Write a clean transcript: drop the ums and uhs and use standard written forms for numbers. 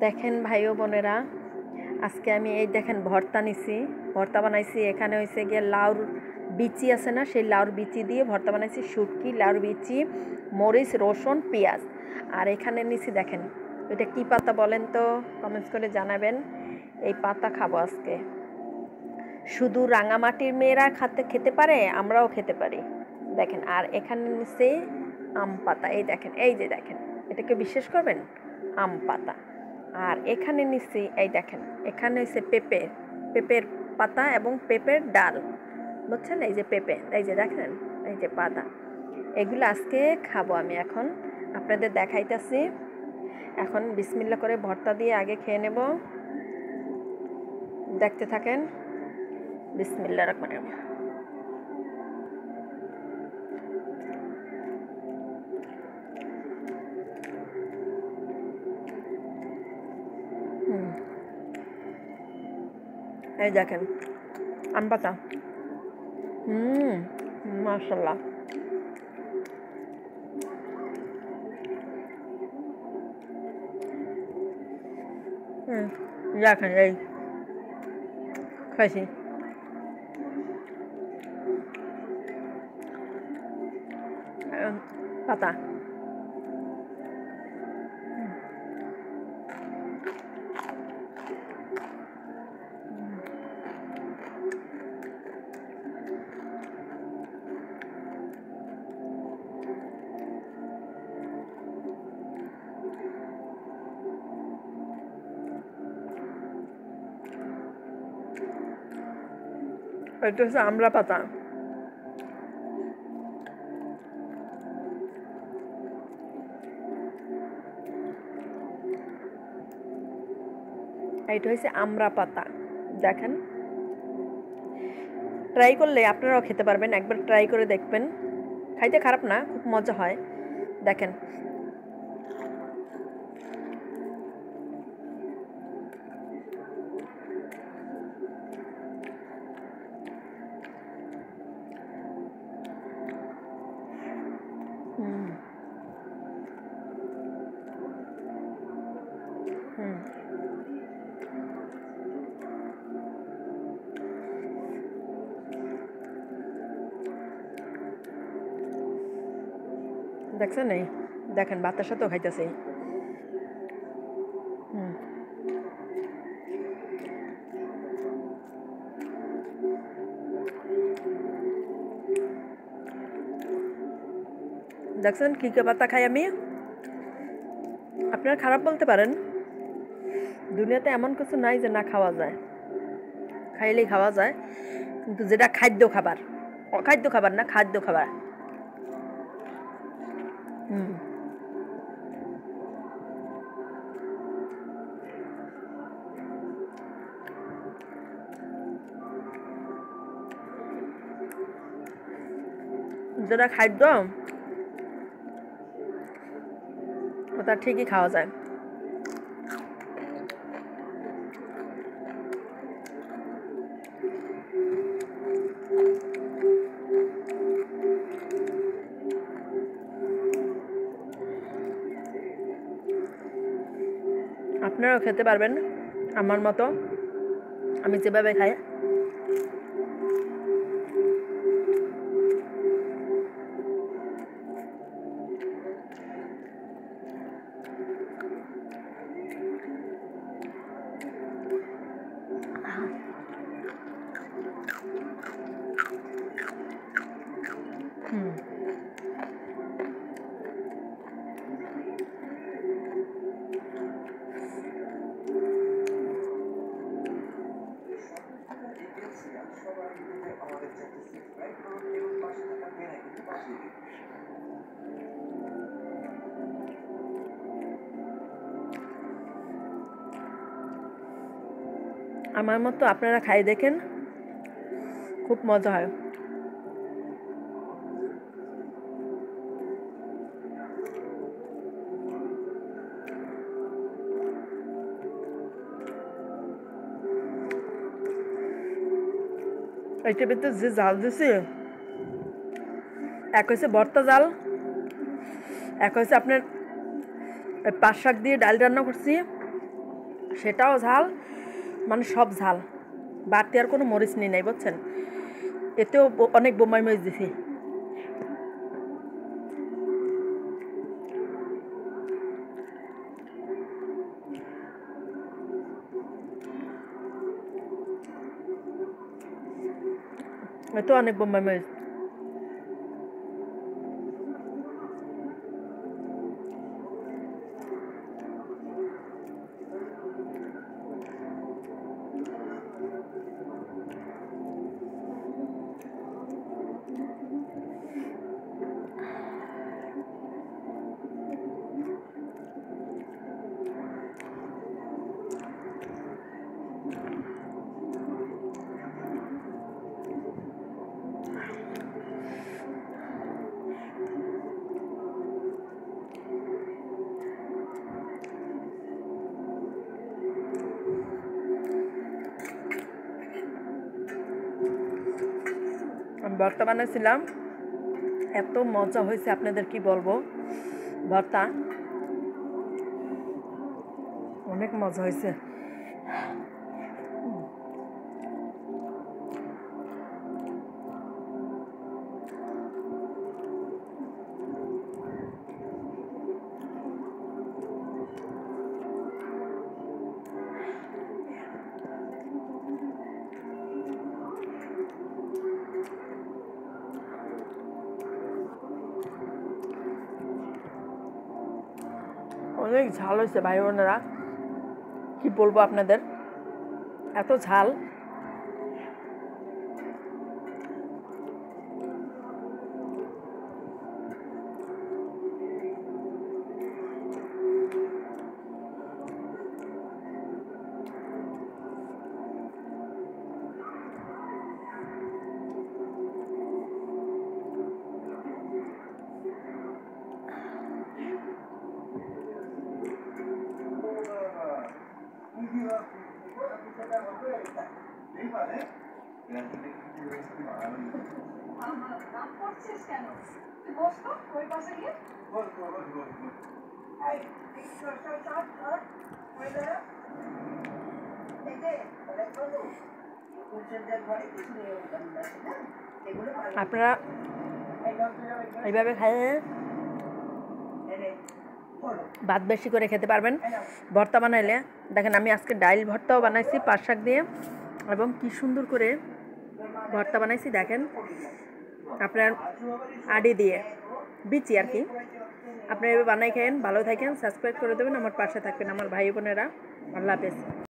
দেখেন ভাই ও বোনেরা, আজকে আমি এই দেখেন ভর্তা নিছি, ভর্তা বানাইছি। এখানে হয়েছে গিয়ে লাউর বিচি আছে না, সেই লাউর বিচি দিয়ে ভর্তা বানাইছি। শুটকি, লাউর বিচি, মরিচ, রসুন, পেঁয়াজ। আর এখানে নিছি দেখেন, এটা কি পাতা বলেন তো, কমেন্টস করে জানাবেন। এই পাতা খাবো আজকে। শুধু রাঙামাটির মেয়েরা খেতে পারে, আমরাও খেতে পারি। দেখেন, আর এখানে নিচ্ছে আম পাতা। এই দেখেন, এই যে দেখেন, এটাকে বিশ্বাস করবেন, আম পাতা। আর এখানে নিচ্ছি, এই দেখেন, এখানে হচ্ছে পেঁপের পাতা এবং পেঁপের ডাল, বুঝছেন? এই যে পেঁপে, এই যে দেখেন, এই যে পাতা। এগুলো আজকে খাবো আমি। এখন আপনাদের দেখাইতেছি। এখন বিসমিল্লাহ করে ভর্তা দিয়ে আগে খেয়ে নেব। দেখতে থাকেন। বিসমিল্লাহ রাহমানির রহিম। এই দেখেন, আম পাতা। মাশাআল্লাহ। দেখেন, এই খাইছি। পাতা এটা হচ্ছে আমড়া পাতা। এটা হচ্ছে আমড়া পাতা। দেখেন, ট্রাই করলে আপনারাও খেতে পারবেন। একবার ট্রাই করে দেখবেন, খাইতে খারাপ না, খুব মজা হয়। দেখেন, দেখছেন? এই দেখেন, ভাতের সাথেও খাইতেছে। দেখছেন কি কে পাতা খাই আমি? আপনারা খারাপ বলতে পারেন, দুনিয়াতে এমন কিছু নাই যে না খাওয়া যায়, খাইলেই খাওয়া যায়। কিন্তু যেটা খাদ্য খাবার, অখাদ্য খাবার না, খাদ্য খাবার। যেটা খাদ্য, ওটা ঠিকই খাওয়া যায়। আপনারাও খেতে পারবেন আমার মতো, আমি যেভাবে খাই। আমার মতো আপনারা খাই দেখেন, খুব মজা হয়। এইটার ভিতরে যে জাল দিছি, এক হয়েছে ভর্তা জাল, এক হয়েছে আপনার পাট শাক দিয়ে ডাল রান্না করছি, সেটাও ঝাল, মানে সব ঝাল, বাড়তি আর কোনো মরিচ নেই নাই, বুঝছেন? এতেও অনেক বোম্বাই মরিচ দিছি। এতেও অনেক বোম্বাই মরিচ। আমি ভর্তা বানাইছিলাম, এত মজা হয়েছে আপনাদের কি বলবো। ভর্তা অনেক মজা হয়েছে। অনেক ঝাল হয়েছে ভাই বোনেরা, কি বলবো আপনাদের, এত ঝাল। আপনারা এইভাবে খাইয়ে ভাত বেশি করে খেতে পারবেন ভর্তা বানাইলে। দেখেন আমি আজকে ডাইল ভর্তাও বানাইছি পাট শাক দিয়ে, এবং কি সুন্দর করে ভর্তা বানাইছি দেখেন, আপনার আড়ি দিয়ে বিচি আর কি। আপনারা এভাবে বানাই খাইন, ভালো থাকেন, সাবস্ক্রাইব করে দেবেন, আমার পাশে থাকবেন আমার ভাই বোনেরা। আল্লাহ হাফেজ।